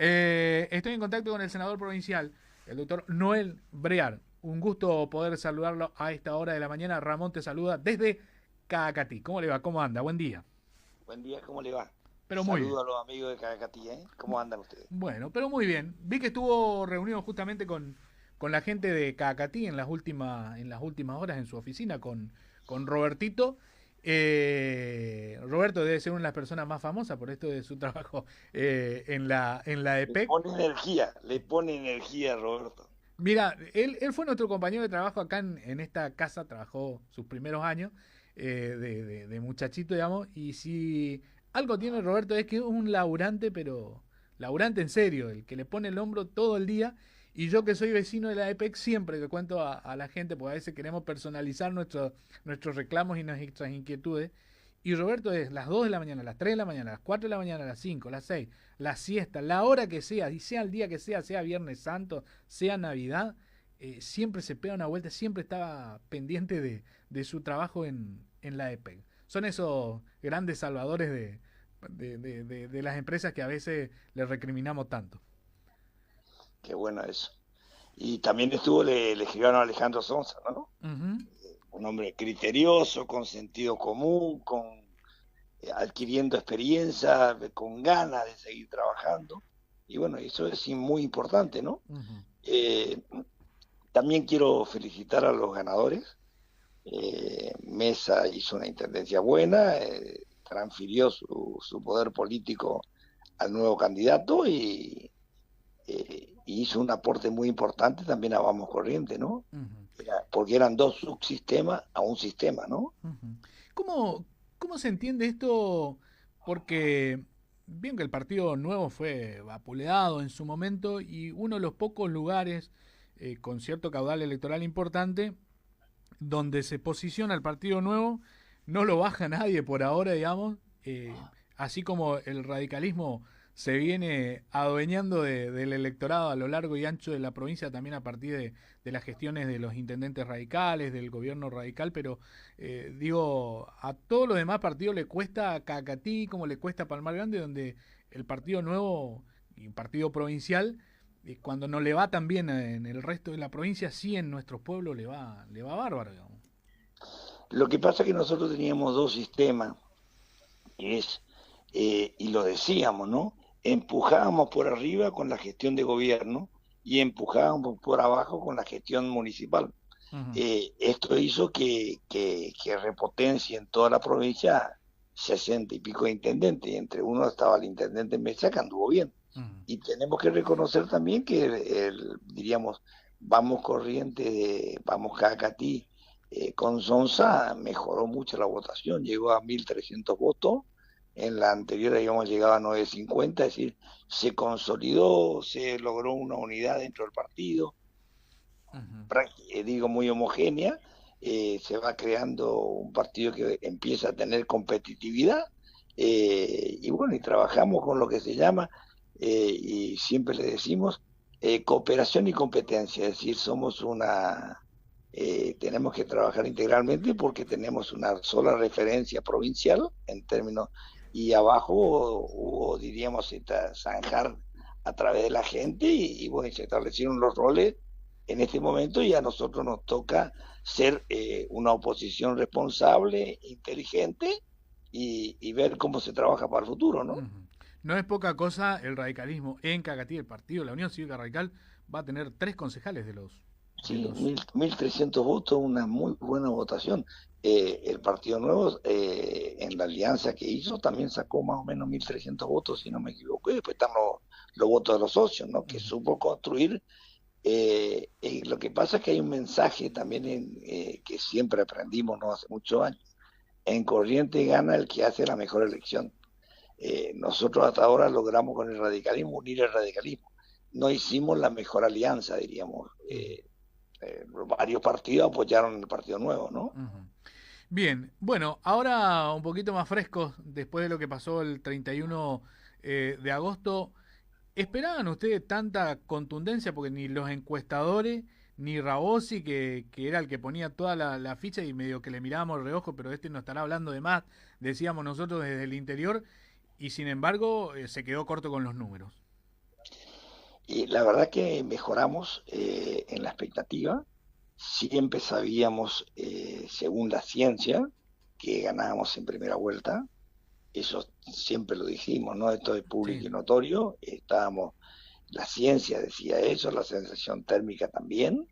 Estoy en contacto con el senador provincial, el doctor Noel Brear. Un gusto poder saludarlo a esta hora de la mañana. Ramón te saluda desde Cacatí. ¿Cómo le va? ¿Cómo anda? Buen día. Buen día, ¿cómo le va? Pero muy bien. Saludo a los amigos de Cacatí, ¿eh? ¿Cómo andan ustedes? Bueno, pero muy bien. Vi que estuvo reunido justamente con la gente de Cacatí en las últimas horas en su oficina con Robertito. Roberto debe ser una de las personas más famosas por esto de su trabajo en la EPEC. Le pone energía, Roberto. Mira, él fue nuestro compañero de trabajo acá en esta casa, trabajó sus primeros años de muchachito, digamos, y si algo tiene Roberto es que es un laburante, pero laburante en serio, el que le pone el hombro todo el día, y yo que soy vecino de la EPEC siempre que cuento a la gente, porque a veces queremos personalizar nuestros reclamos y nuestras inquietudes, y Roberto es las 2 de la mañana, las 3 de la mañana, las 4 de la mañana, las 5, las 6, la siesta, la hora que sea, y sea el día que sea Viernes Santo, sea Navidad, siempre se pega una vuelta, siempre estaba pendiente de su trabajo en la EPEC. Son esos grandes salvadores de las empresas que a veces les recriminamos tanto. Qué bueno eso. Y también estuvo el escribano Alejandro Sonsa, ¿no? Ujú. Un hombre criterioso, con sentido común, adquiriendo experiencia, con ganas de seguir trabajando. Y bueno, eso es muy importante, ¿no? Ujú. Eh, También quiero felicitar a los ganadores. Mesa hizo una intendencia buena, transfirió su poder político al nuevo candidato y hizo un aporte muy importante también a Vamos Corriente, ¿no? Ujú. Porque eran dos subsistemas a un sistema, ¿no? Ujú. ¿Cómo, ¿Cómo se entiende esto? Porque bien que el Partido Nuevo fue vapuleado en su momento y uno de los pocos lugares con cierto caudal electoral importante donde se posiciona el Partido Nuevo, no lo baja nadie por ahora, digamos, así como el radicalismo se viene adueñando del electorado a lo largo y ancho de la provincia también a partir de las gestiones de los intendentes radicales, del gobierno radical, pero digo, a todos los demás partidos le cuesta a Cacatí como le cuesta a Palmar Grande, donde el Partido Nuevo y un partido provincial cuando no le va tan bien en el resto de la provincia, sí en nuestros pueblos le va bárbaro, digamos. Lo que pasa es que nosotros teníamos dos sistemas, que y lo decíamos, ¿no? Empujábamos por arriba con la gestión de gobierno y empujábamos por abajo con la gestión municipal. Ujú. Esto hizo que repotencia en toda la provincia 60 y pico de intendentes, y entre uno estaba el intendente Mesa, que anduvo bien. Ujú. Y tenemos que reconocer también que, diríamos, Vamos Corriente, Vamos Cacatí, con Sonsa mejoró mucho la votación, llegó a 1.300 votos, en la anterior habíamos llegado a 950, es decir, se consolidó, se logró una unidad dentro del partido, Ujú. digo, muy homogénea. Se va creando un partido que empieza a tener competitividad, y bueno, y trabajamos con lo que se llama, y siempre le decimos, cooperación y competencia, es decir, tenemos que trabajar integralmente porque tenemos una sola referencia provincial en términos, y abajo hubo, diríamos, zanjar a través de la gente y bueno, se establecieron los roles en este momento y a nosotros nos toca ser una oposición responsable, inteligente y ver cómo se trabaja para el futuro, ¿no? Ujú. No es poca cosa el radicalismo en Cacatí, el partido, la Unión Cívica Radical va a tener tres concejales de Sí, los 1.300 votos, una muy buena votación. El Partido Nuevo, en la alianza que hizo, también sacó más o menos 1.300 votos, si no me equivoco, y después están los votos de los socios, ¿no? Que Ujú. supo construir. Lo que pasa es que hay un mensaje también que siempre aprendimos, ¿no? Hace muchos años. En corriente gana el que hace la mejor elección. Nosotros hasta ahora logramos con el radicalismo unir el radicalismo. No hicimos la mejor alianza, diríamos. Ujú. Varios partidos apoyaron el Partido Nuevo, ¿no? Ujú. Bien, bueno, ahora un poquito más frescos, después de lo que pasó el 31 de agosto, ¿esperaban ustedes tanta contundencia? Porque ni los encuestadores, ni Rabosi, que era el que ponía toda la ficha y medio que le mirábamos el reojo, pero este no estará hablando de más, decíamos nosotros desde el interior, y sin embargo se quedó corto con los números. Y la verdad que mejoramos en la expectativa. Siempre sabíamos, según la ciencia, que ganábamos en primera vuelta. Eso siempre lo dijimos, ¿no? Esto es público Sí. y notorio. Estábamos, la ciencia decía eso, la sensación térmica también,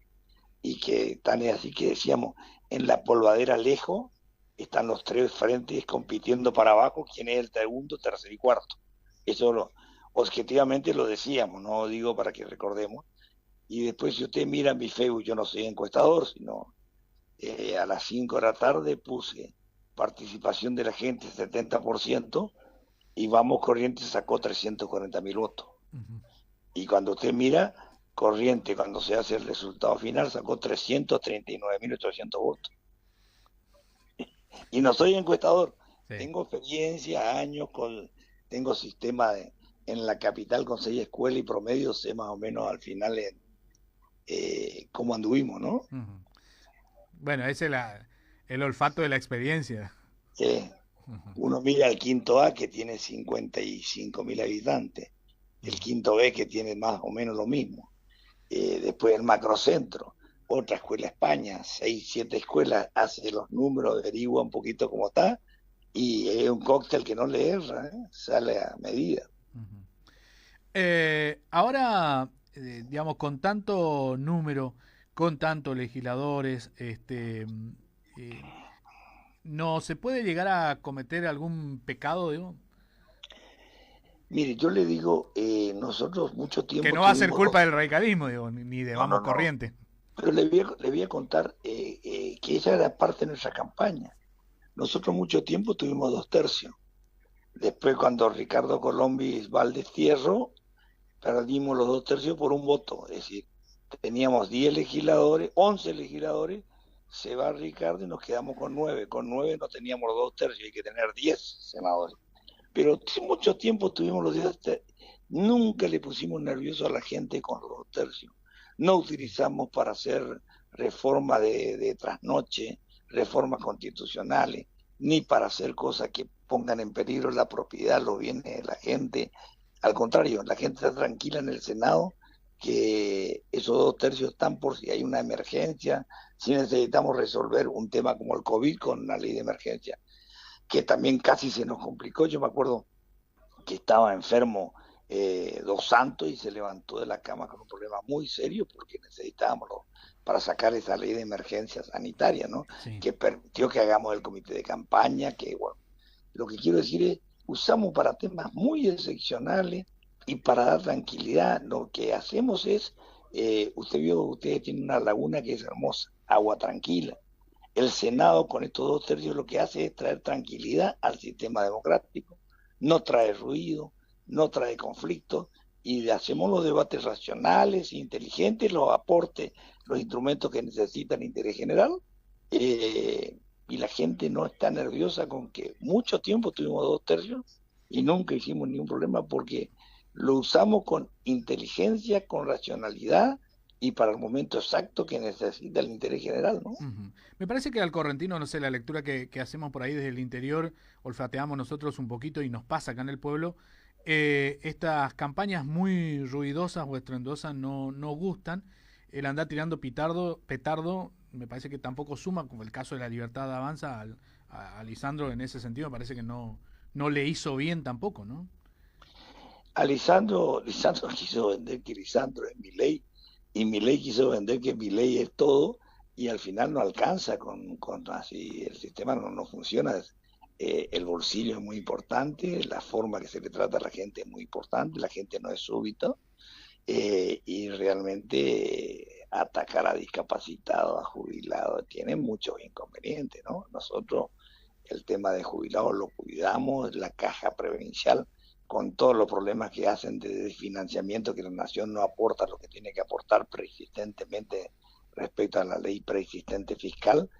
y que tan es así que decíamos, en la polvadera lejos están los tres frentes compitiendo para abajo, quién es el segundo, tercero y cuarto. Eso objetivamente lo decíamos, no digo para que recordemos. Y después si usted mira mi Facebook, yo no soy encuestador, sino a las 5 de la tarde puse participación de la gente 70% y Vamos Corrientes sacó 340.000 votos. Ujú. Y cuando usted mira, Corriente, cuando se hace el resultado final, sacó 339.800 votos. Y no soy encuestador, Sí. tengo experiencia, años, tengo sistema en la capital con 6 escuelas y promedio, sé más o menos al final cómo anduvimos, ¿no? Ujú. Bueno, ese es el olfato de la experiencia. Eh, Ujú. Uno mira al quinto A que tiene 55.000 habitantes, el Ujú. quinto B que tiene más o menos lo mismo. Después el macrocentro, otra escuela España, 6, 7 escuelas, hace los números, averigua un poquito cómo está, y es un cóctel que no le erra, sale a medida. Ujú. Ahora, digamos, con tanto número, con tantos legisladores, eh, ¿no se puede llegar a cometer algún pecado, digo? Mire, yo le digo, nosotros mucho Que tiempo no va a ser tuvimos culpa dos, del radicalismo, digo, ni de no, no, Vamos no, Corriente. pero le voy a contar que ella era parte de nuestra campaña. Nosotros mucho tiempo tuvimos 2 tercios. Después cuando Ricardo Colombi va al destierro, perdimos los 2 tercios por un voto. Es decir, teníamos 10 legisladores, 11 legisladores, se va Ricardo y nos quedamos con 9. Con 9 no teníamos los 2 tercios, hay que tener 10 senadores. Pero mucho tiempo tuvimos los 10 tercios. Nunca le pusimos nervioso a la gente con los 2 tercios. No utilizamos para hacer reformas de trasnoche, reformas constitucionales, ni para hacer cosas que pongan en peligro la propiedad, los bienes de la gente. Al contrario, la gente está tranquila en el Senado que esos 2 tercios están por si hay una emergencia, si necesitamos resolver un tema como el COVID con la ley de emergencia, que también casi se nos complicó. Yo me acuerdo que estaba enfermo Dos Santos y se levantó de la cama con un problema muy serio porque necesitábamos para sacar esa ley de emergencia sanitaria, ¿no? Sí. Que permitió que hagamos el comité de campaña, que bueno, lo que quiero decir es, usamos para temas muy excepcionales y para dar tranquilidad. Lo que hacemos es, usted vio, ustedes tienen una laguna que es hermosa, agua tranquila. El Senado con estos 2 tercios lo que hace es traer tranquilidad al sistema democrático, no trae ruido, no trae conflicto y hacemos los debates racionales, inteligentes, los aportes, los instrumentos que necesita el interés general, y la gente no está nerviosa con que mucho tiempo tuvimos 2 tercios y nunca hicimos ningún problema porque lo usamos con inteligencia, con racionalidad y para el momento exacto que necesita el interés general, ¿no? Ujú. Me parece que al correntino, no sé, la lectura que hacemos por ahí desde el interior, olfateamos nosotros un poquito y nos pasa acá en el pueblo, estas campañas muy ruidosas o estruendosas no gustan. El andar tirando petardo, me parece que tampoco suma, como el caso de la Libertad Avanza, a Lisandro en ese sentido, me parece que no le hizo bien tampoco, ¿no? A Lisandro quiso vender que Lisandro es Milei y Milei quiso vender que Milei es todo y al final no alcanza con así, el sistema no funciona. El bolsillo es muy importante, la forma que se le trata a la gente es muy importante, la gente no es súbito, y realmente atacar a discapacitados, a jubilados, tiene muchos inconvenientes, ¿no? Nosotros el tema de jubilados lo cuidamos, la caja provincial con todos los problemas que hacen de financiamiento que la nación no aporta lo que tiene que aportar preexistentemente respecto a la ley preexistente fiscal,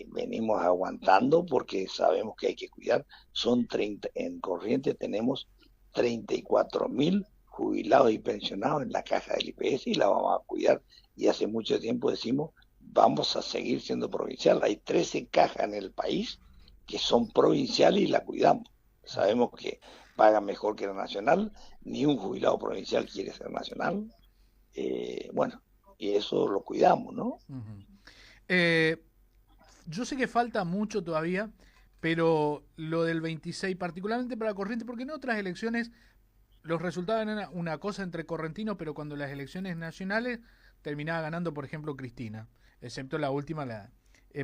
venimos aguantando porque sabemos que hay que cuidar. Son 30, en Corrientes tenemos 34.000 jubilados y pensionados en la caja del IPS y la vamos a cuidar. Y hace mucho tiempo decimos, vamos a seguir siendo provincial. Hay 13 cajas en el país que son provinciales y la cuidamos. Sabemos que pagan mejor que la nacional, ni un jubilado provincial quiere ser nacional. Bueno, y eso lo cuidamos, ¿no? Ujú. Eh, yo sé que falta mucho todavía, pero lo del 26, particularmente para Corrientes, porque en otras elecciones los resultados eran una cosa entre correntinos, pero cuando las elecciones nacionales terminaba ganando, por ejemplo, Cristina, excepto la última.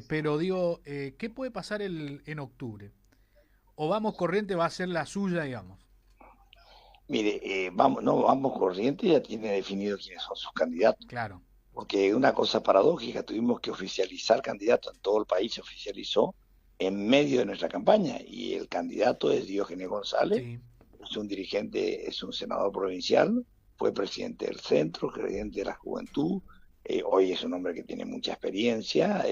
Pero digo, ¿qué puede pasar en octubre? O vamos Corriente va a ser la suya, digamos. Mire, vamos, no, vamos Corrientes ya tiene definido quiénes son sus candidatos, Claro. porque una cosa paradójica, tuvimos que oficializar candidatos, en todo el país se oficializó en medio de nuestra campaña, y el candidato es Diógenes González, Sí. es un dirigente, es un senador provincial, fue presidente del centro, presidente de la juventud, hoy es un hombre que tiene mucha experiencia,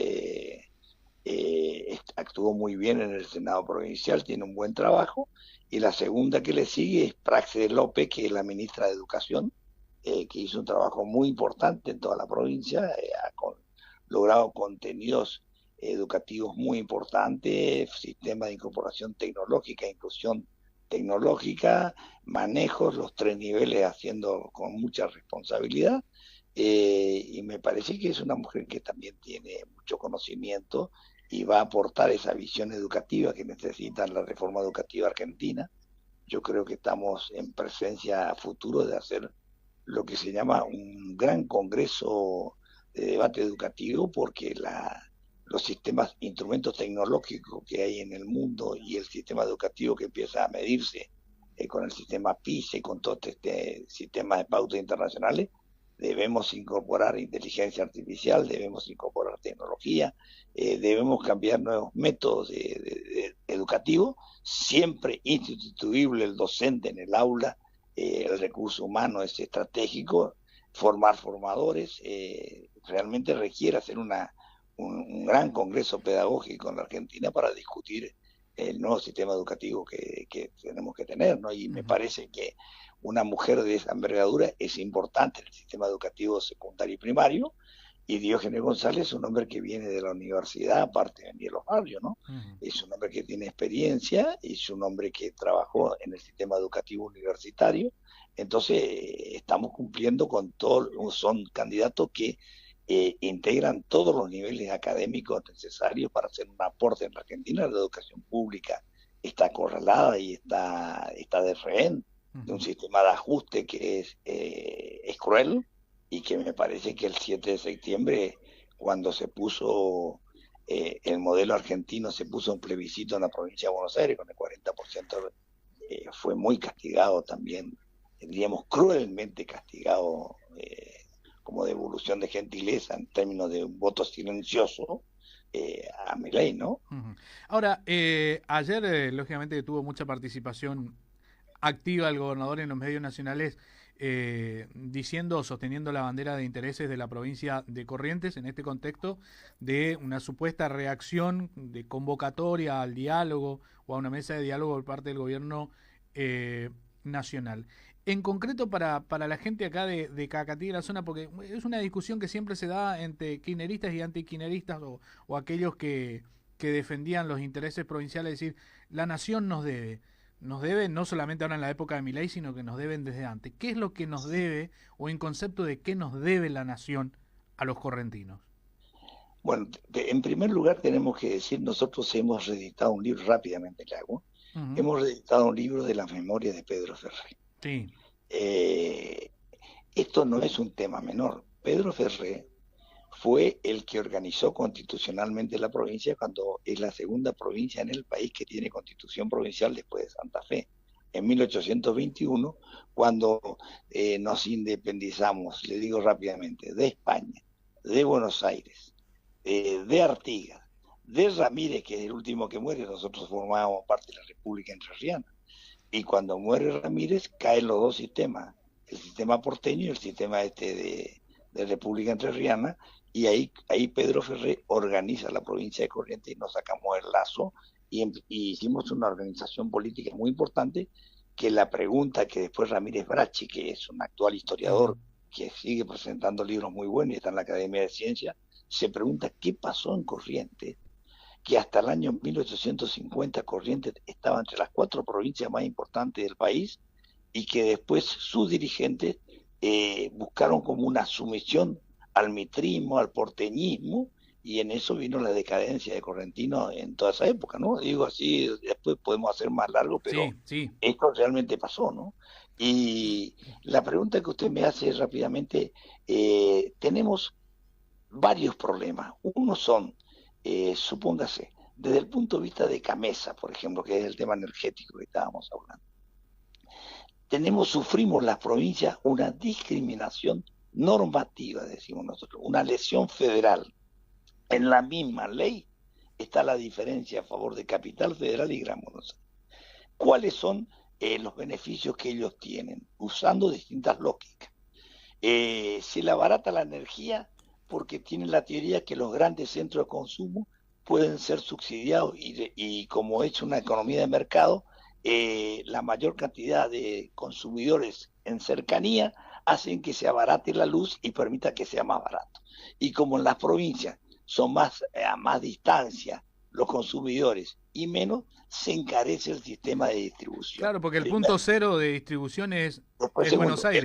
actuó muy bien en el Senado provincial, tiene un buen trabajo, y la segunda que le sigue es Praxedes López, que es la ministra de Educación, que hizo un trabajo muy importante en toda la provincia, logrado contenidos educativos muy importantes, sistema de incorporación tecnológica, inclusión tecnológica, manejos, los tres niveles haciendo con mucha responsabilidad, y me parece que es una mujer que también tiene mucho conocimiento y va a aportar esa visión educativa que necesita la reforma educativa argentina. Yo creo que estamos en presencia a futuro de hacer lo que se llama un gran congreso de debate educativo, porque los sistemas, instrumentos tecnológicos que hay en el mundo y el sistema educativo que empieza a medirse con el sistema PISA y con todo este sistema de pautas internacionales, debemos incorporar inteligencia artificial, debemos incorporar tecnología, debemos cambiar nuevos métodos educativos, siempre instituible el docente en el aula, el recurso humano es estratégico, formar formadores, realmente requiere hacer un gran congreso pedagógico en la Argentina para discutir el nuevo sistema educativo que tenemos que tener, ¿no? Y me Ujú. parece que una mujer de esa envergadura es importante en el sistema educativo secundario y primario, y Diógenes González es un hombre que viene de la universidad, aparte de venir de los barrios, ¿no? Ujú. Es un hombre que tiene experiencia, es un hombre que trabajó en el sistema educativo universitario, entonces estamos cumpliendo con todo, son candidatos que integran todos los niveles académicos necesarios para hacer un aporte en la Argentina. La educación pública está acorralada y está de rehén de un Ujú. sistema de ajuste que es cruel, y que me parece que el 7 de septiembre, cuando se puso el modelo argentino, se puso un plebiscito en la provincia de Buenos Aires con el 40%, fue muy castigado también, diríamos cruelmente castigado, como devolución de gentileza en términos de un voto silencioso a Milei, ¿no? Ujú. Ahora, ayer, lógicamente, tuvo mucha participación activa el gobernador en los medios nacionales, diciendo, sosteniendo la bandera de intereses de la provincia de Corrientes en este contexto de una supuesta reacción de convocatoria al diálogo o a una mesa de diálogo por parte del gobierno nacional. En concreto para la gente acá de Cacatí de la zona, porque es una discusión que siempre se da entre kirchneristas y antikirchneristas o aquellos que defendían los intereses provinciales, es decir, la nación nos debe no solamente ahora en la época de Milei, sino que nos deben desde antes. ¿Qué es lo que nos debe, o en concepto de qué nos debe la nación a los correntinos? Bueno, en primer lugar tenemos que decir, nosotros hemos reeditado un libro, rápidamente le hago, Uh -huh. hemos reeditado un libro de las memorias de Pedro Ferré. Sí. Eh, Esto no es un tema menor. Pedro Ferré fue el que organizó constitucionalmente la provincia, cuando es la segunda provincia en el país que tiene constitución provincial después de Santa Fe. En 1821, cuando nos independizamos, le digo rápidamente, de España, de Buenos Aires, de Artigas, de Ramírez, que es el último que muere, nosotros formábamos parte de la República Entrerriana. Y cuando muere Ramírez, caen los dos sistemas, el sistema porteño y el sistema de República Entrerriana, y ahí Pedro Ferré organiza la provincia de Corrientes y nos sacamos el lazo, y hicimos una organización política muy importante, que la pregunta que después Ramírez Brachi, que es un actual Uh -huh. historiador que sigue presentando libros muy buenos y está en la Academia de Ciencias, se pregunta qué pasó en Corrientes, que hasta el año 1850 Corrientes estaba entre las 4 provincias más importantes del país y que después sus dirigentes buscaron como una sumisión al mitrismo, al porteñismo, y en eso vino la decadencia de Correntino en toda esa época, ¿no? Digo así, después podemos hacer más largo, pero Sí, sí. esto realmente pasó, ¿no? Y la pregunta que usted me hace rápidamente, tenemos varios problemas. Uno son, supóngase, desde el punto de vista de Camesa, por ejemplo, que es el tema energético que estábamos hablando, sufrimos las provincias una discriminación normativa, decimos nosotros, una lesión federal. En la misma ley está la diferencia a favor de Capital Federal y Gran Buenos Aires. ¿Cuáles son los beneficios que ellos tienen? Usando distintas lógicas. Se le abarata la energía porque tienen la teoría que los grandes centros de consumo pueden ser subsidiados y como es una economía de mercado, la mayor cantidad de consumidores en cercanía hacen que se abarate la luz y permita que sea más barato. Y como en las provincias son más a más distancia los consumidores y menos, se encarece el sistema de distribución. Claro, porque el Primero. punto cero de distribución Después, es Buenos segundo, Aires.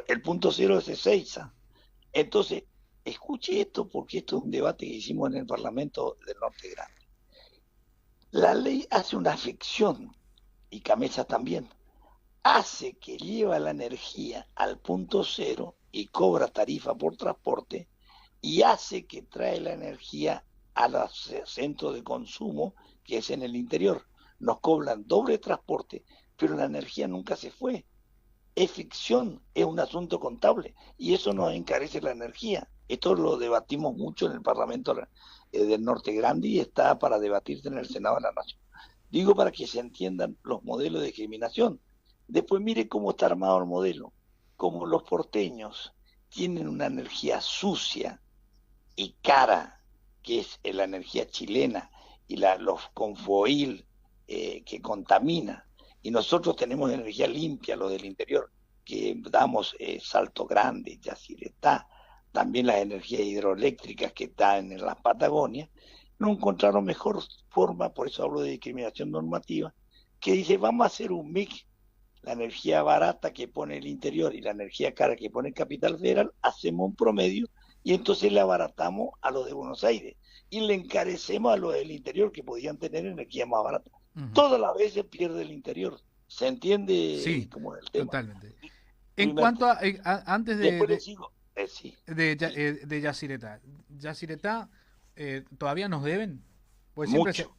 el punto cero es Ezeiza. Entonces, escuche esto porque esto es un debate que hicimos en el Parlamento del Norte Grande. La ley hace una ficción, y Camesa también, hace que lleva la energía al punto cero y cobra tarifa por transporte, y hace que trae la energía a los centros de consumo, que es en el interior. Nos cobran doble transporte, pero la energía nunca se fue. Es ficción, es un asunto contable, y eso nos encarece la energía. Esto lo debatimos mucho en el Parlamento del Norte Grande y está para debatirse en el Senado de la Nación. Digo para que se entiendan los modelos de discriminación. Después mire cómo está armado el modelo. Como los porteños tienen una energía sucia y cara, que es la energía chilena, y los Confoil, que contamina, y nosotros tenemos energía limpia, lo del interior, que damos Salto Grande, Yacyretá, también las energías hidroeléctricas que están en la Patagonia, no encontraron mejor forma, por eso hablo de discriminación normativa, que dice, vamos a hacer un mix, la energía barata que pone el interior y la energía cara que pone Capital Federal, hacemos un promedio y entonces le abaratamos a los de Buenos Aires y le encarecemos a los del interior que podían tener energía más barata. Todas las veces pierde el interior. ¿Se entiende Sí, cómo es el tema? totalmente. En Primer cuanto punto. antes Después le sigo. Sí, sí, de Yacyretá, Yacyretá, ¿todavía nos deben? Pues siempre se... mucho.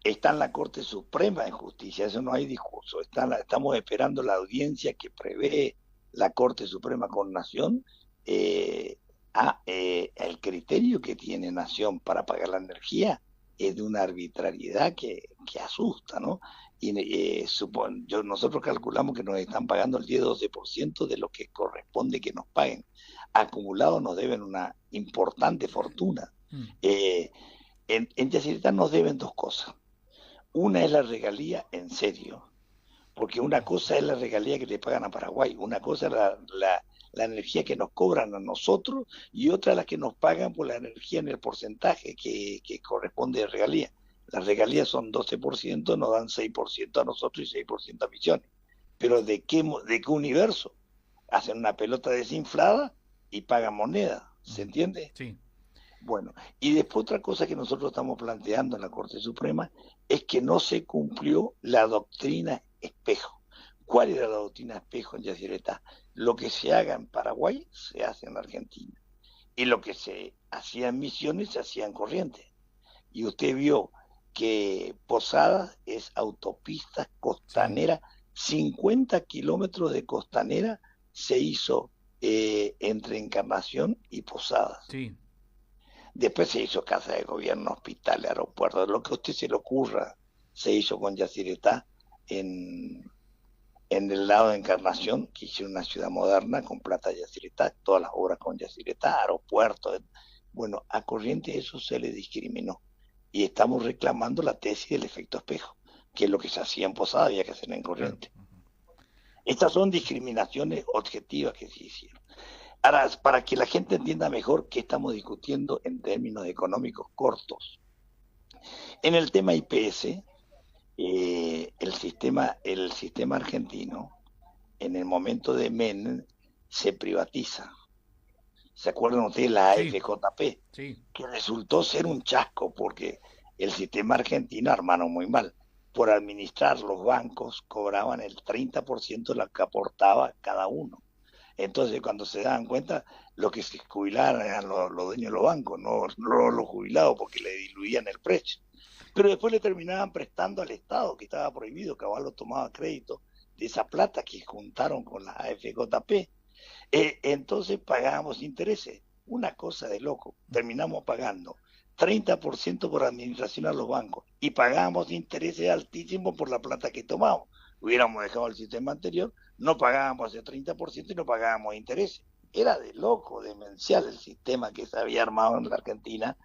Está en la Corte Suprema de Justicia, eso no hay discurso. Estamos esperando la audiencia que prevé la Corte Suprema con Nación, el criterio que tiene Nación para pagar la energía es de una arbitrariedad que asusta, ¿no? Y nosotros calculamos que nos están pagando el 10-12% de lo que corresponde que nos paguen. Acumulados nos deben una importante fortuna. En Yacyretá nos deben dos cosas. Una es la regalía en serio, porque una cosa es la regalía que le pagan a Paraguay, una cosa es la energía que nos cobran a nosotros y otra es la que nos pagan por la energía en el porcentaje que corresponde de regalía. Las regalías son 12%, nos dan 6% a nosotros y 6% a Misiones. Pero ¿de qué universo? Hacen una pelota desinflada y pagan moneda, ¿se entiende? Sí. Bueno, y después otra cosa que nosotros estamos planteando en la Corte Suprema es que no se cumplió la doctrina espejo. ¿Cuál era la doctrina espejo en Yacyretá? Lo que se haga en Paraguay se hace en Argentina. Y lo que se hacía en Misiones se hacía en Corrientes. Y usted vio que Posadas es autopista costanera, 50 kilómetros de costanera se hizo entre Encarnación y Posadas. Sí. Después se hizo casa de gobierno, hospital, aeropuerto, lo que a usted se le ocurra, se hizo con Yacyretá en el lado de Encarnación, que hicieron una ciudad moderna con plata de Yacyretá, todas las obras con Yacyretá, aeropuertos. Bueno, a Corrientes eso se le discriminó. Y estamos reclamando la tesis del efecto espejo, que es lo que se hacía en Posada, había que hacer en Corrientes. Estas son discriminaciones objetivas que se hicieron. Ahora, para que la gente entienda mejor qué estamos discutiendo en términos económicos cortos. En el tema IPS, el sistema argentino, en el momento de Menem, se privatiza. ¿Se acuerdan ustedes la Sí, AFJP? sí. Que resultó ser un chasco porque el sistema argentino hermano muy mal. Por administrar los bancos cobraban el 30% de lo que aportaba cada uno. Entonces, cuando se daban cuenta, los que se jubilaban eran los dueños de los bancos, no los jubilados, porque le diluían el precio. Pero después le terminaban prestando al Estado, que estaba prohibido, Caballo tomaba crédito de esa plata que juntaron con la AFJP. Entonces pagábamos intereses, una cosa de loco. Terminamos pagando 30% por administración a los bancos y pagábamos intereses altísimos por la plata que tomamos. Hubiéramos dejado el sistema anterior, no pagábamos ese 30% y no pagábamos intereses. Era de loco, demencial el sistema que se había armado en la Argentina.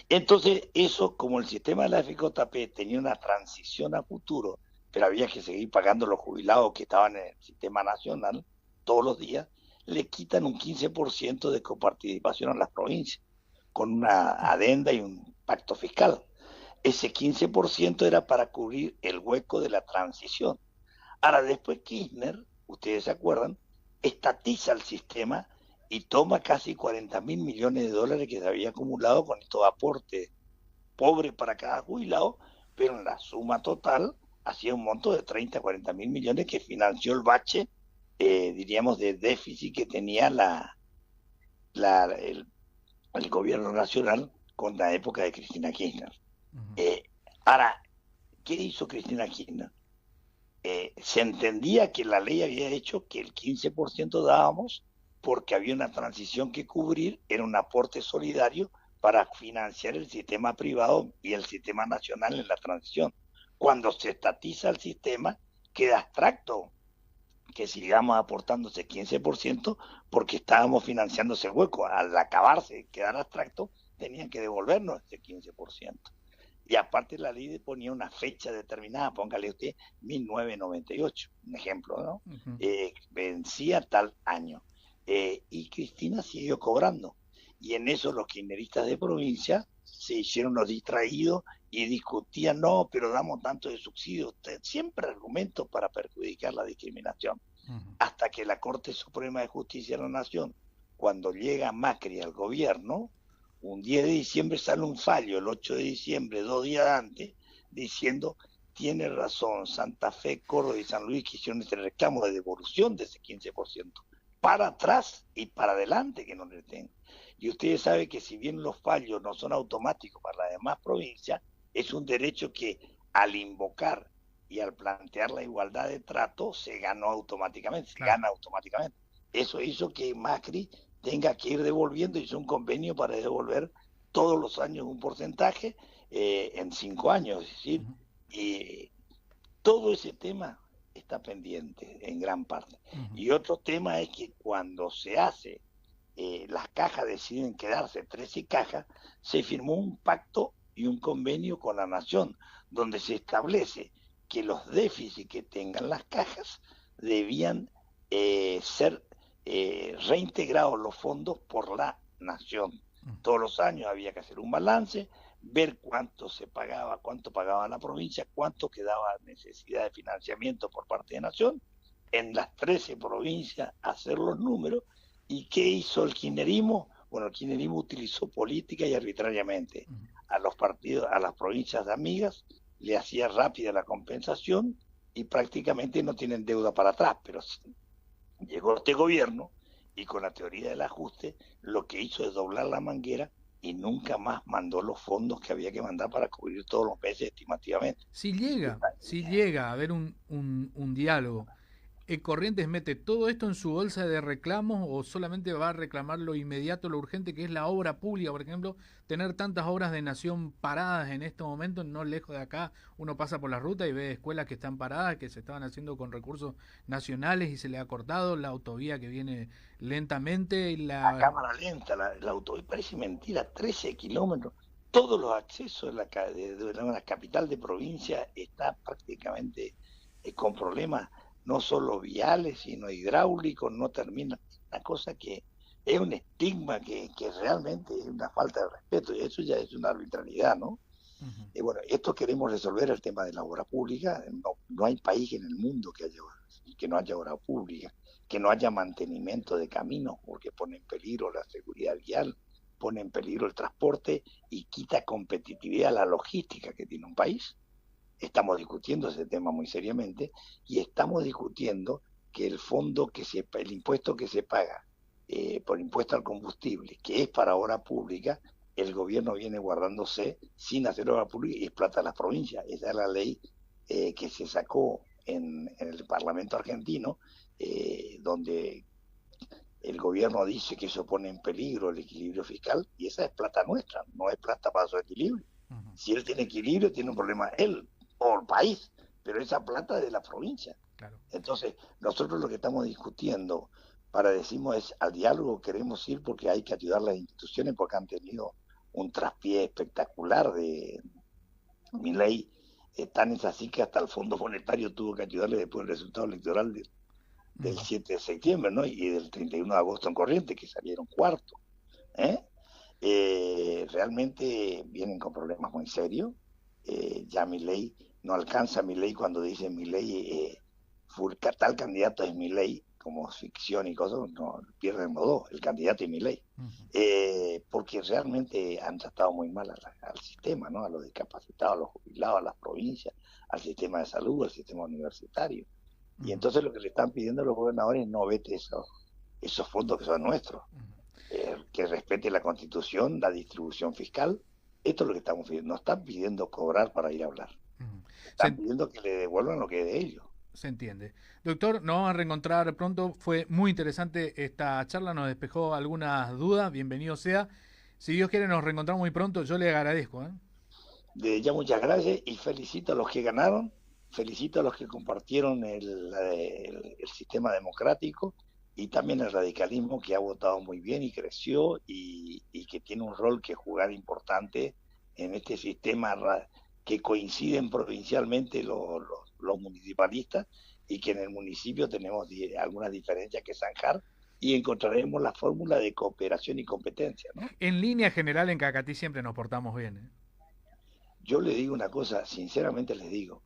Entonces, eso, como el sistema de la FJP tenía una transición a futuro, pero había que seguir pagando los jubilados que estaban en el sistema nacional todos los días, le quitan un 15% de coparticipación a las provincias, con una adenda y un pacto fiscal. Ese 15% era para cubrir el hueco de la transición. Ahora, después Kirchner, ustedes se acuerdan, estatiza el sistema y toma casi 40.000 millones de dólares que se había acumulado con estos aportes pobres para cada jubilado, pero en la suma total hacía un monto de 30, 40.000 millones que financió el bache, diríamos, de déficit que tenía el gobierno nacional con la época de Cristina Kirchner. Uh -huh. Ahora, ¿qué hizo Cristina Kirchner? Se entendía que la ley había hecho que el 15% dábamos porque había una transición que cubrir, era un aporte solidario para financiar el sistema privado y el sistema nacional en la transición. Cuando se estatiza el sistema, queda abstracto que sigamos aportando ese 15% porque estábamos financiando ese hueco. Al acabarse, quedar abstracto, tenían que devolvernos ese 15%. Y aparte la ley ponía una fecha determinada, póngale usted 1998, un ejemplo, ¿no? Uh -huh. Vencía tal año. Y Cristina siguió cobrando. Y en eso los kirchneristas de provincia se hicieron los distraídos y discutían, no, pero damos tanto de subsidio. Siempre argumentos para perjudicar la discriminación. Uh-huh. Hasta que la Corte Suprema de Justicia de la Nación, cuando llega Macri al gobierno, un 10 de diciembre sale un fallo, el 8 de diciembre, 2 días antes, diciendo, tiene razón, Santa Fe, Córdoba y San Luis que hicieron este reclamo de devolución de ese 15%. Para atrás y para adelante que no le den. Y ustedes saben que si bien los fallos no son automáticos para las demás provincias, es un derecho que al invocar y al plantear la igualdad de trato se ganó automáticamente, se gana automáticamente. Eso hizo que Macri tenga que ir devolviendo, hizo un convenio para devolver todos los años un porcentaje en 5 años, es decir, y todo ese tema está pendiente en gran parte. Uh-huh. Y otro tema es que cuando se hace, las cajas deciden quedarse 13 cajas, se firmó un pacto y un convenio con la Nación, donde se establece que los déficits que tengan las cajas debían ser reintegrados los fondos por la Nación. Uh-huh. Todos los años había que hacer un balance, ver cuánto se pagaba, cuánto pagaba la provincia, cuánto quedaba necesidad de financiamiento por parte de Nación, en las 13 provincias hacer los números. ¿Y qué hizo el kirchnerismo? Bueno, el kirchnerismo utilizó política y arbitrariamente a los partidos, a las provincias de amigas, le hacía rápida la compensación y prácticamente no tienen deuda para atrás, pero llegó este gobierno y con la teoría del ajuste lo que hizo es doblar la manguera y nunca más mandó los fondos que había que mandar para cubrir todos los meses estimativamente. Si llega a haber un diálogo, ¿Corrientes mete todo esto en su bolsa de reclamos o solamente va a reclamar lo inmediato, lo urgente, que es la obra pública? Por ejemplo, tener tantas obras de Nación paradas en este momento, no lejos de acá, uno pasa por la ruta y ve escuelas que están paradas, que se estaban haciendo con recursos nacionales y se le ha cortado, la autovía que viene lentamente. Y la cámara lenta, la autovía, parece mentira, 13 kilómetros. Todos los accesos de la capital de provincia está prácticamente con problemas, no solo viales, sino hidráulicos, no termina. Una cosa que es un estigma que realmente es una falta de respeto, y eso ya es una arbitrariedad, ¿no? Ujú. Bueno, esto queremos resolver el tema de la obra pública. No hay país en el mundo que no haya obra pública, que no haya mantenimiento de caminos, porque pone en peligro la seguridad vial, pone en peligro el transporte y quita competitividad a la logística que tiene un país. Estamos discutiendo ese tema muy seriamente y estamos discutiendo que el impuesto que se paga por impuesto al combustible, que es para obra pública, el gobierno viene guardándose sin hacer obra pública y es plata de las provincias. Esa es la ley que se sacó en el Parlamento argentino, donde el gobierno dice que eso pone en peligro el equilibrio fiscal y esa es plata nuestra, no es plata para su equilibrio. Ujú. Si él tiene equilibrio, tiene un problema él o el país, pero esa plata es de la provincia. Claro. Entonces, nosotros lo que estamos discutiendo para decimos es al diálogo queremos ir porque hay que ayudar a las instituciones porque han tenido un traspié espectacular de mi ley. Tan es así que hasta el Fondo Monetario tuvo que ayudarle después del resultado electoral del Ujú. 7 de septiembre, ¿no? Y del 31 de agosto en corriente, que salieron cuarto. ¿eh? Realmente vienen con problemas muy serios. Ya mi ley no alcanza mi ley cuando dice mi ley, tal candidato es mi ley, como ficción y cosas, no pierden los dos, el candidato y mi ley. Ujú. Porque realmente han tratado muy mal al sistema, ¿no? A los discapacitados, a los jubilados, a las provincias, al sistema de salud, al sistema universitario. Y Ujú. entonces lo que le están pidiendo a los gobernadores es no vete esos fondos que son nuestros, Ujú. que respete la Constitución, la distribución fiscal. Esto es lo que estamos pidiendo. No están pidiendo cobrar para ir a hablar. Ujú. Se, Están pidiendo que le devuelvan lo que es de ellos. Se entiende. Doctor, nos vamos a reencontrar pronto. Fue muy interesante esta charla, nos despejó algunas dudas. Bienvenido sea. Si Dios quiere, nos reencontramos muy pronto. Yo le agradezco. ¿Eh? De ya muchas gracias y felicito a los que ganaron, felicito a los que compartieron el sistema democrático y también el radicalismo que ha votado muy bien y creció y que tiene un rol que jugar importante en este sistema que coinciden provincialmente los municipalistas y que en el municipio tenemos algunas diferencias que zanjar y encontraremos la fórmula de cooperación y competencia, ¿no? En línea general, en Cacatí siempre nos portamos bien. ¿Eh? Yo le digo una cosa, sinceramente les digo,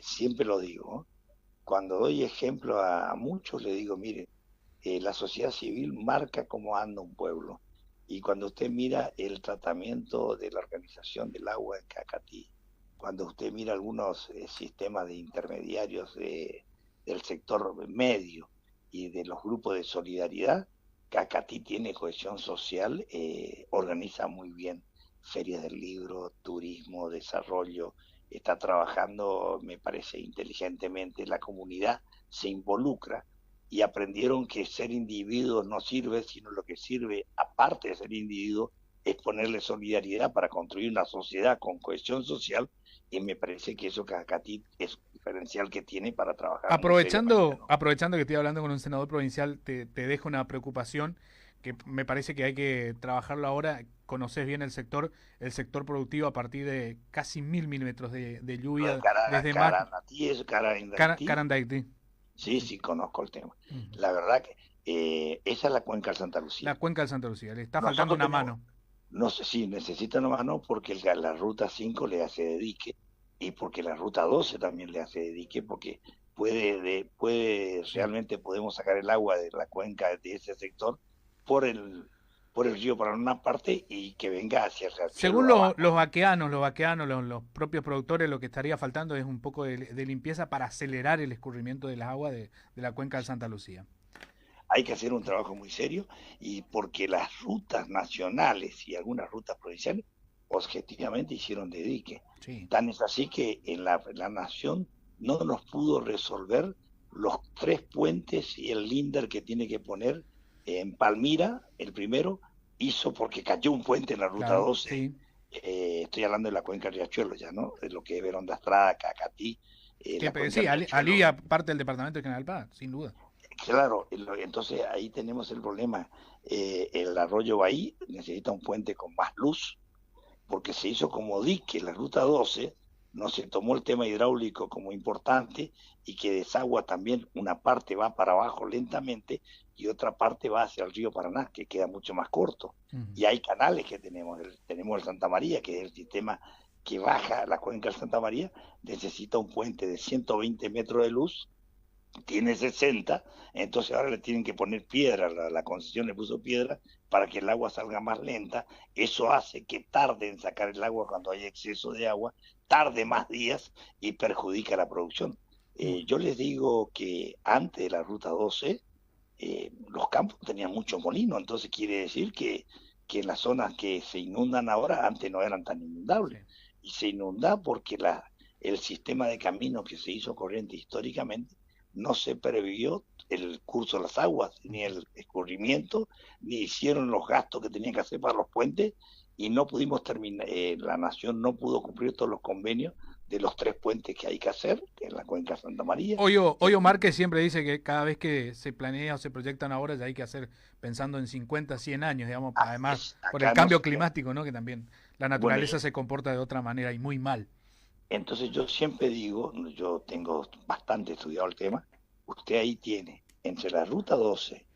siempre lo digo, ¿eh? Cuando doy ejemplo a muchos, le digo, mire, la sociedad civil marca cómo anda un pueblo. Y cuando usted mira el tratamiento de la organización del agua en Cacatí, cuando usted mira algunos sistemas de intermediarios del sector medio y de los grupos de solidaridad, Cacatí tiene cohesión social, organiza muy bien ferias del libro, turismo, desarrollo, está trabajando, me parece, inteligentemente, la comunidad se involucra y aprendieron que ser individuo no sirve, sino lo que sirve, aparte de ser individuo, es ponerle solidaridad para construir una sociedad con cohesión social y me parece que eso Cacatí es un diferencial que tiene para trabajar muy seriamente, ¿no? Aprovechando que estoy hablando con un senador provincial, te dejo una preocupación que me parece que hay que trabajarlo ahora. Conoces bien el sector productivo a partir de casi 1000 milímetros de Lo de lluvia desde Caranatí es Carandaití. Carandaití. Sí, sí, conozco el tema. Ujú. La verdad que esa es la cuenca del Santa La Lucía. cuenca del Santa Lucía. Le está faltando Nosotros una tenemos, mano. no sé si necesita una mano porque la ruta 5 le hace de dique y porque la ruta 12 también le hace de dique porque Sí. realmente podemos sacar el agua de la cuenca de ese sector por por el río para una parte y que venga hacia el riachuelo Según de abajo, los ¿no? vaqueanos, los propios productores, lo que estaría faltando es un poco de limpieza para acelerar el escurrimiento de las aguas de la cuenca del Santa Lucía. Hay que hacer un trabajo muy serio y porque las rutas nacionales y algunas rutas provinciales objetivamente hicieron de dique. Sí. Tan es así que en la nación no nos pudo resolver los tres puentes y el linder que tiene que poner en Palmira, el primero, hizo porque cayó un puente en la ruta Claro, 12. sí. Estoy hablando de la cuenca del Riachuelo ya, ¿no? De lo que es Verón de Astrada, Cacatí, la cuenca Sí, del Riachuelo. alivia parte del departamento de General Paz, sin duda. Claro, entonces ahí tenemos el problema. El arroyo Bahí necesita un puente con más luz, porque se hizo como dique la ruta 12, no se tomó el tema hidráulico como importante y que desagua también, una parte va para abajo lentamente y otra parte va hacia el río Paraná, que queda mucho más corto. Ujú. Y hay canales que tenemos el Santa María, que es el sistema que baja la cuenca del Santa María, necesita un puente de 120 metros de luz, tiene 60, entonces ahora le tienen que poner piedra, la concesión le puso piedra para que el agua salga más lenta, eso hace que tarde en sacar el agua cuando hay exceso de agua, tarde más días y perjudica la producción. Bueno, Yo les digo que antes de la ruta 12, los campos tenían mucho molino, entonces quiere decir que en las zonas que se inundan ahora antes no eran tan sí. inundables, y se inunda porque el sistema de caminos que se hizo corriente históricamente no se previó el curso de las aguas, ni Ujú. el escurrimiento, ni hicieron los gastos que tenían que hacer para los puentes, y no pudimos terminar, la nación no pudo cumplir todos los convenios de los 3 puentes que hay que hacer en la cuenca Santa María. Hoyo Márquez siempre dice que cada vez que se planea o se proyectan obras ya hay que hacer pensando en 50, 100 años, digamos, además por el Acá no cambio se ve. climático, ¿no? Que también la Bueno, naturaleza se comporta de otra manera y muy mal. entonces yo siempre digo, yo tengo bastante estudiado el tema, usted ahí tiene entre la ruta 12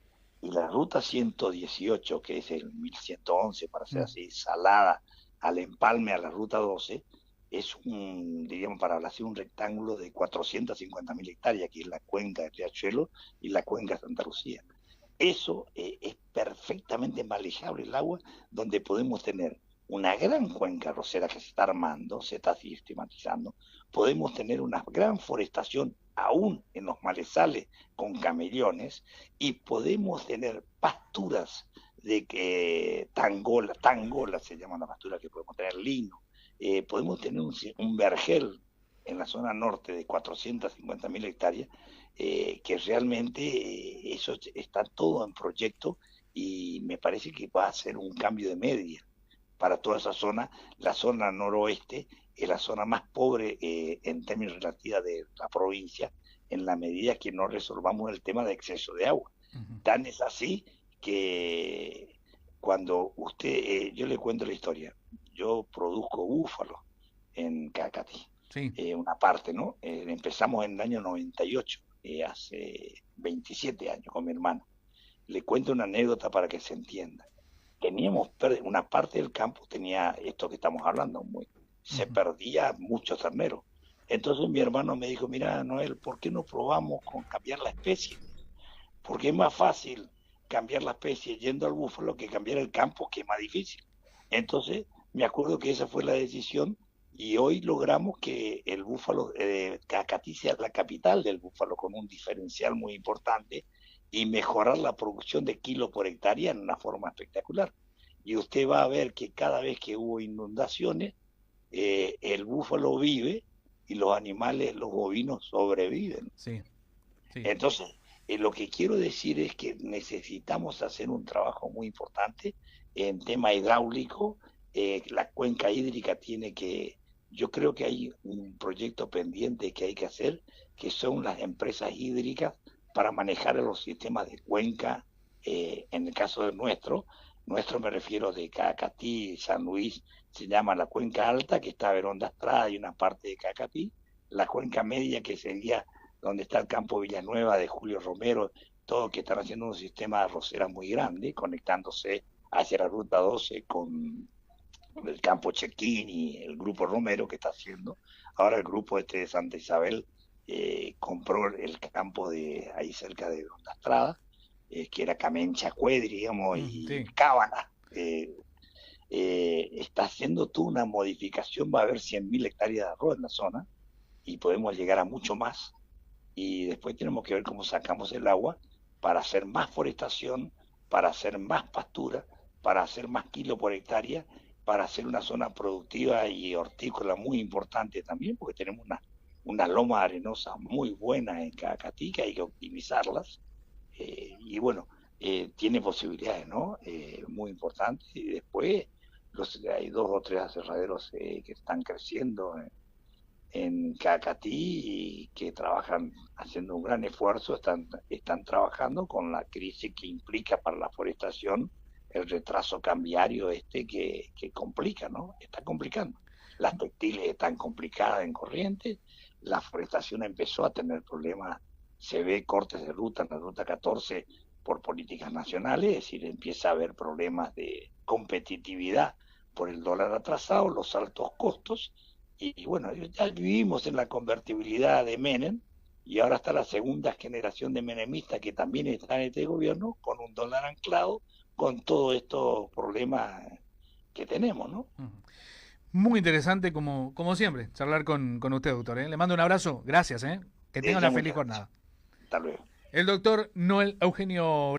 y la ruta 118, que es el 1111, para ser Mm. así, salada al empalme a la ruta 12, es diríamos, para hablar así, un rectángulo de 450.000 hectáreas, que es la cuenca de Riachuelo y la cuenca de Santa Lucía. Eso es perfectamente manejable el agua, donde podemos tener una gran cuenca rosera que se está armando, se está sistematizando, podemos tener una gran forestación aún en los malezales con camellones, y podemos tener pasturas de que tangola se llama la pastura, que podemos tener lino, podemos tener un vergel en la zona norte de 450.000 hectáreas, que realmente eso está todo en proyecto, y me parece que va a ser un cambio de media para toda esa zona. La zona noroeste es la zona más pobre en términos relativos de la provincia, en la medida que no resolvamos el tema de exceso de agua. Ujú. Tan es así que cuando yo le cuento la historia, yo produzco búfalo en Cacatí, Sí. una parte, ¿no? Empezamos en el año 98, hace 27 años con mi hermano. Le cuento una anécdota para que se entienda. Teníamos una parte del campo, tenía esto que estamos hablando, se Ujú. perdía muchos terneros. Entonces mi hermano me dijo, mira, Noel, ¿por qué no probamos con cambiar la especie? Porque es más fácil cambiar la especie yendo al búfalo que cambiar el campo, que es más difícil. Entonces, me acuerdo que esa fue la decisión, y hoy logramos que el búfalo, Cacatí sea la capital del búfalo, con un diferencial muy importante, y mejorar la producción de kilos por hectárea en una forma espectacular. Y usted va a ver que cada vez que hubo inundaciones, el búfalo vive y los animales, los bovinos, sobreviven. Sí, sí. Entonces, lo que quiero decir es que necesitamos hacer un trabajo muy importante en tema hidráulico. La cuenca hídrica tiene que, yo creo que hay un proyecto pendiente que hay que hacer, que son las empresas hídricas para manejar los sistemas de cuenca. En el caso de nuestro me refiero de Cacatí, San Luis, se llama la cuenca alta, que está Verón de Estrada y una parte de Cacatí; la cuenca media, que sería donde está el campo Villanueva de Julio Romero, todo, que están haciendo un sistema de arrocera muy grande, conectándose hacia la ruta 12 con el campo Chequín y el grupo Romero que está haciendo. Ahora el grupo este de Santa Isabel compró el campo de ahí cerca de Donda Estrada, que era Camencha Cuedri, digamos, Mm, y sí. Cábana. Está haciendo tú una modificación, va a haber 100.000 hectáreas de arroz en la zona, y podemos llegar a mucho más, y después tenemos que ver cómo sacamos el agua para hacer más forestación, para hacer más pastura, para hacer más kilos por hectárea, para hacer una zona productiva y hortícola muy importante también, porque tenemos una loma arenosa muy buena en Cacatica, hay que optimizarlas, y bueno, tiene posibilidades, ¿no? Muy importantes. Y después hay 2 o 3 aserraderos que están creciendo en Cacatí, y que trabajan haciendo un gran esfuerzo, están trabajando con la crisis que implica para la forestación el retraso cambiario que complica, ¿no? Está complicando. las textiles están complicadas en Corrientes, la forestación empezó a tener problemas, se ve cortes de ruta en la ruta 14 por políticas nacionales, es decir, empieza a haber problemas de competitividad por el dólar atrasado, los altos costos, y bueno, ya vivimos en la convertibilidad de Menem, y ahora está la segunda generación de menemistas que también está en este gobierno, con un dólar anclado, con todos estos problemas que tenemos, ¿no? Muy interesante, como siempre, charlar con usted, doctor. ¿Eh? Le mando un abrazo, gracias. Que tenga una feliz Muchas gracias. jornada. Hasta luego. El doctor Noel Eugenio